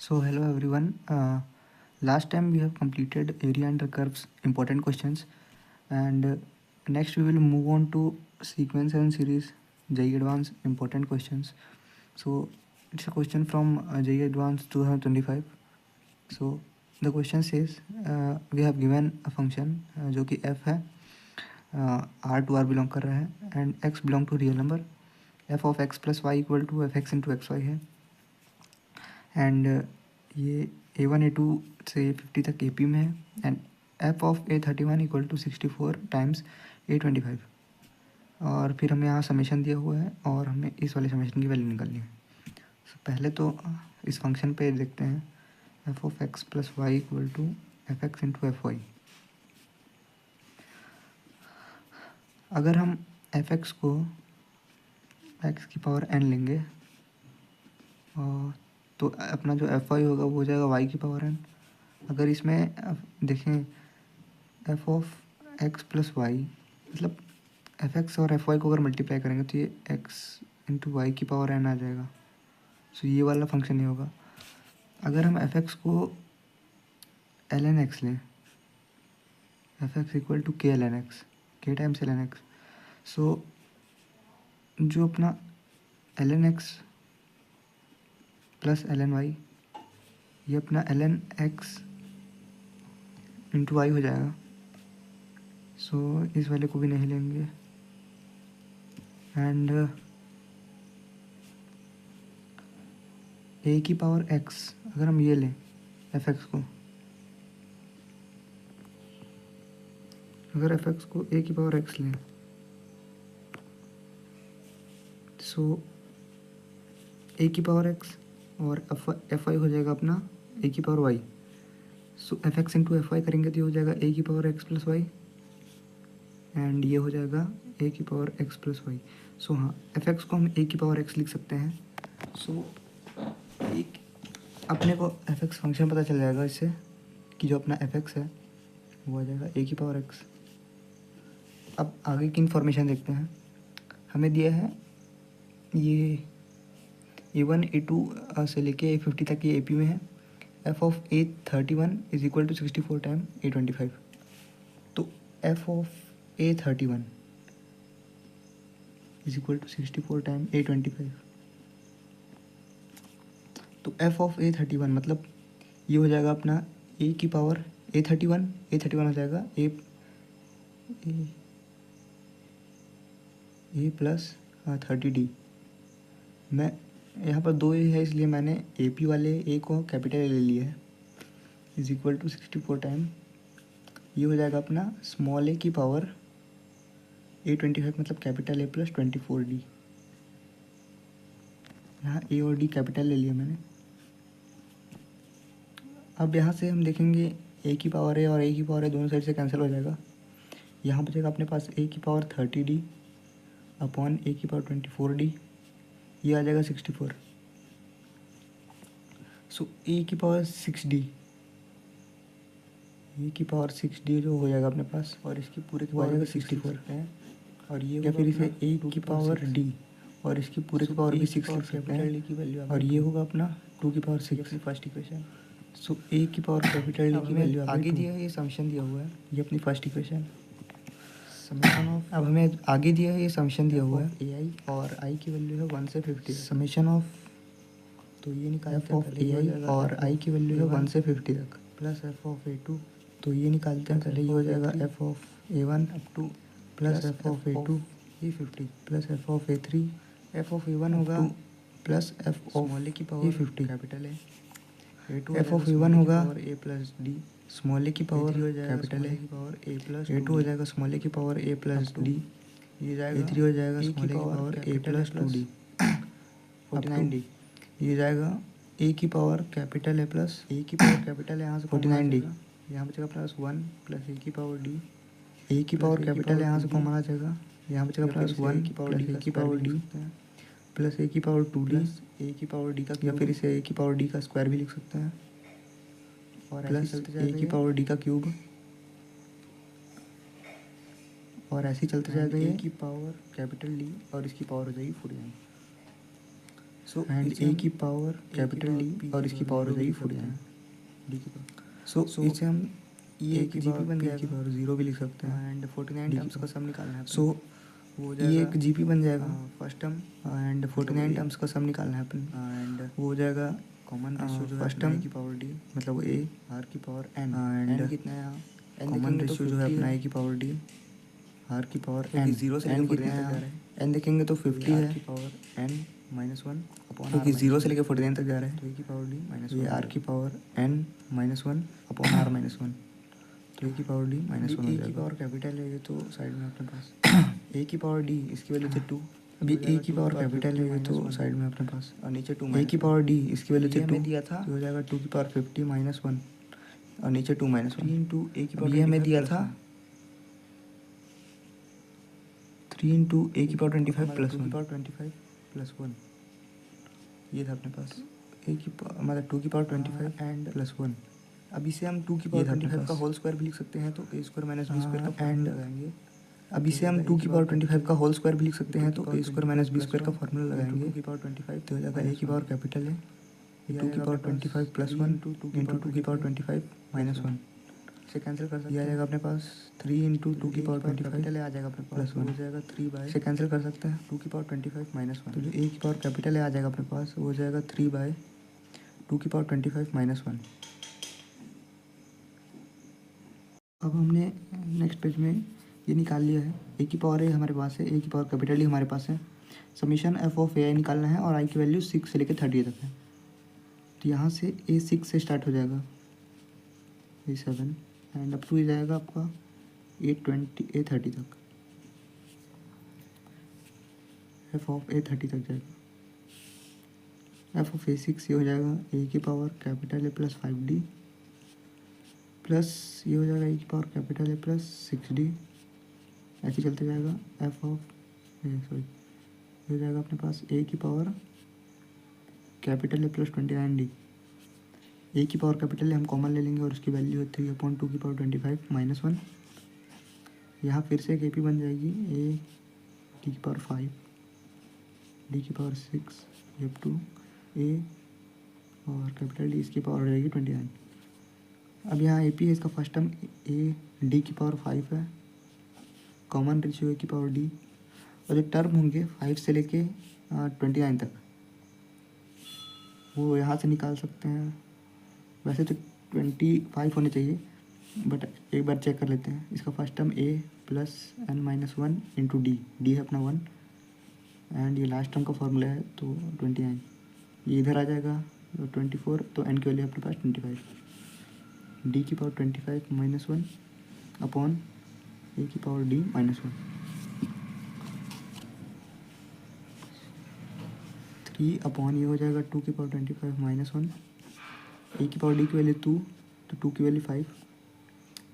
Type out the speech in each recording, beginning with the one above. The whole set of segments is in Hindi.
So hello everyone. Last time we have completed area under curves important questions, and next we will move on to sequence and series JEE Advanced important questions. So it's a question from JEE Advanced 2025. So the question says we have given a function जो कि f है, r to r belong कर रहा है and x belong to real number, f of x plus y equal to f x into x y है एंड ये A1 A2 से A50 तक AP में है and f of A31 equal to 64 times A25 और फिर हमें यहाँ समेशन दिया हुआ है और हमें इस वाले समेशन की वैल्यू निकालनी है। पहले तो इस फंक्शन पे देखते हैं f of x plus Y equal to F X into F Y. अगर हम एफ एक्स को x की पावर n लेंगे और तो अपना जो एफ वाई होगा वो हो जाएगा y की पावर n। अगर इसमें देखें F of X plus Y मतलब एफ एक्स और एफ वाई को अगर मल्टीप्लाई करेंगे तो ये एक्स इंटू वाई की पावर n आ जाएगा। सो ये वाला फंक्शन ही होगा। अगर हम एफ एक्स को एल एन एक्स लें, F X equal to K L N X, K times L N X, so जो अपना L N X plus L N Y ये अपना L N x into Y हो जाएगा। सो इस वाले को भी नहीं लेंगे एंड ए की पावर एक्स अगर हम ये लें एफ एक्स को, अगर एफ एक्स को ए की पावर एक्स लें सो ए की पावर एक्स और एफ वाई हो जाएगा अपना ए की power Y. So F X into F Y करेंगे तो ये हो जाएगा ए की power X plus Y and ये हो जाएगा ए की power X plus Y. So हाँ, एफ एक्स को हम ए की पावर एक्स लिख सकते हैं। सो एक अपने को एफ एक्स फंक्शन पता चल जाएगा इससे कि जो अपना एफ एक्स है वो आ जाएगा ए की पावर एक्स। अब आगे की इन्फॉर्मेशन देखते हैं। हमें दिया है ये A1 A2 से लेके A50 तक ये AP में है। f of A31 is equal to 64 time A25। तो f of A31 is equal to 64 time A25। तो f ऑफ A31 मतलब ये हो जाएगा अपना a की पावर A31 हो जाएगा a प्लस 30D। मैं यहाँ पर दो ए है इसलिए मैंने ए पी वाले ए को कैपिटल ए ले लिया है, इज इक्वल टू 64 टाइम ये हो जाएगा अपना स्मॉल ए की पावर A25 मतलब कैपिटल ए प्लस 24D। यहाँ ए और डी कैपिटल ले लिया मैंने। अब यहाँ से हम देखेंगे ए की पावर ए और ए की पावर ए दोनों साइड से कैंसिल हो जाएगा। यहाँ बचेगा अपने पास ए की पावर 30D अपॉन ए की पावर 24D, ये आ जाएगा 64। सो ए की पावर 6D, ए की पावर 6D जो हो जाएगा अपने पास और इसकी पूरे की पावर 64 है और ये या फिर इसे ए की पावर D और इसकी पूरे की पावर भी 6 लिख सकते हैं और ये होगा अपना 2 की power 6 first equation. So A की पावर कैपिटल डी की वैल्यू आगे दिया है, ये समेशन दिया हुआ है, ये अपनी फर्स्ट इक्वेशन समेशन ऑफ। अब हमें आगे दिया है ये समेशन दिया हुआ है ए आई और आई की वैल्यू है 1 से 50 समेशन ऑफ। तो ये निकालते हैं पहले ए आई और आई की वैल्यू है 1 से 50 तक प्लस एफ ऑफ A2। तो ये निकालते हैं पहले, ये हो जाएगा F of A1 up two plus F of A2 A50 plus F of A3। F of A1 होगा प्लस एफ ऑफ स्मॉल ए की पावर A50 कैपिटल है। एफ ऑफ A1 होगा ए प्लस डी, स्मॉल ए की पावर कैपिटल ए की पावर ए प्लस A2 हो जाएगा स्मॉल ए की पावर ए प्लस डी, ये जाएगा A3 हो जाएगा स्मॉल ए की पावर ए प्लस 2D 49D, ये जाएगा ए की पावर कैपिटल ए प्लस ए की पावर कैपिटल है यहाँ से 49D, यहाँ बचेगा प्लस 1 प्लस ए की पावर डी, ए की पावर कैपिटल है यहाँ से कॉमन आ जाएगा, यहाँ बचेगा प्लस 1 प्लस ए की पावर डी प्लस ए की पावर 2D ए की पावर डी का, या फिर इसे ए की पावर डी का स्क्वायर भी लिख सकते हैं और प्लस ए की पावर डी का क्यूब और ऐसे ही चलते जाएगा ये की पावर कैपिटल डी और इसकी पावर हो जाएगी 49। सो एंड ए की पावर कैपिटल डी और इसकी पावर हो जाएगी 49 डी की पावर। सो इसे हम ए की जीपी बन जाएगा, पावर 0 भी लिख सकते हैं एंड 49 टर्म्स का सम निकालना है। सो वो ये एक जीपी बन जाएगा फर्स्ट टर्म एंड 49 टर्म्स का सम निकालना है अपन एंड वो हो जाएगा कॉमन रेशियो जो फर्स्ट टर्म की पावर डी मतलब ए आर की पावर एन एंड कितना है कॉमन रेशियो जो है अपना ए की पावर डी आर की पावर एन 0 से लेकर 49 तक जा रहा है एन देखेंगे तो 50 है की पावर एन -1 अपॉन क्योंकि 0 से लेकर 49 तक जा रहा है तो ए की पावर डी माइनस ये आर की पावर एन -1 अपॉन आर -1 तो ए की पावर डी -1 ए की पावर कैपिटल है ये तो साइड में अपने पास ए की पावर डी इसकी वैल्यू से 2 अभी ए की पावर कैपिटल है ये तो साइड में अपने पास और नीचे 2 ए की पावर डी इसकी वैल्यू से 2 दिया था तो हो जाएगा 2 की पावर 50 -1 और नीचे 2 -1 3 इंटू ए की पावर हमें दिया था 3 इंटू ए की पावर 25 प्लस 1 की पावर 25 प्लस 1 ये था अपने पास ए की मतलब 2 की पावर 25 एंड प्लस 1। अब इसे हम 2 की पावर 25 का होल स्क्वायर भी लिख सकते हैं तो a square minus B square का एंड लगाएंगे। अब इसे हम 2 की पावर 25 का होल स्क्वायर भी लिख सकते हैं तो a square minus B square का फॉर्मूला लगाएंगे। 2 की पावर 25 तो हो जाएगा a की पावर कैपिटल है 2 की पावर 25 प्लस 1 इंटू 2 की पावर 25 माइनस 1 से कैंसिल कर सकते हैं। आ जाएगा अपने पास 3 इंटू 2 की पावर 25 आ जाएगा अपने पास हो जाएगा 3 बाय से कैंसिल कर सकते हैं 2 की पावर 25 माइनस 1 तो जो a की पावर कैपिटल है आ जाएगा अपने पास वो हो जाएगा 3 बाय 2 की पावर 25 माइनस 1। अब हमने नेक्स्ट पेज में ये निकाल लिया है ए की पावर ए हमारे पास है ए की पावर कैपिटल ए हमारे पास है समीशन एफ ऑफ ए आई निकालना है और आई की वैल्यू 6 से लेकर 30 तक है तो यहाँ से ए 6 से स्टार्ट हो जाएगा ए 7 एंड अप टू ये जाएगा आपका ए 20 ए 30 तक एफ ऑफ ए 30 तक जाएगा एफ ऑफ ए 6 ये हो जाएगा ए की power capital A plus 5d plus ये हो जाएगा ए की पावर कैपिटल है प्लस 6d ऐसे चलते जाएगा एफ ऑफ सॉरी ये हो जाएगा अपने पास ए की पावर कैपिटल है प्लस 29d ए की पावर कैपिटल है हम कॉमन ले लेंगे और उसकी वैल्यू है 3/2 की पावर 25 माइनस 1 यहाँ फिर से एक ए पी बन जाएगी ए डी की पावर 5 डी की पावर 6 एफ 2 ए और कैपिटल डी इसकी पावर हो जाएगी 29। अब यहाँ ए पी है इसका फर्स्ट टर्म ए डी की पावर 5 है कॉमन रेशियो ए की पावर डी और जो टर्म होंगे 5 से लेके 29 तक वो यहाँ से निकाल सकते हैं। वैसे तो 25 होने चाहिए बट एक बार चेक कर लेते हैं। इसका first term A plus N minus 1 into D D है अपना 1 एंड ये लास्ट टर्म का फॉर्मूला है तो 29 ये इधर आ जाएगा 24 तो एन की वैल्यू अपने पास 25 डी की पावर 25 माइनस 1 अपॉन ए की पावर डी माइनस 1 3 अपॉन ये हो जाएगा 2 की पावर 25 माइनस 1 ए की पावर डी की वैल्यू 2 तो 2 की वैल्यू 5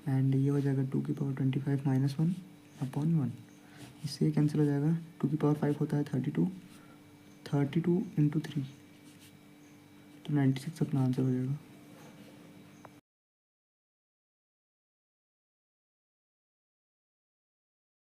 एंड ये हो जाएगा 2 की पावर 25 माइनस 1 अपॉन 1 इससे कैंसिल हो जाएगा 2 की पावर 5 होता है 32 इंटू 3 तो 96 अपना आंसर हो जाएगा।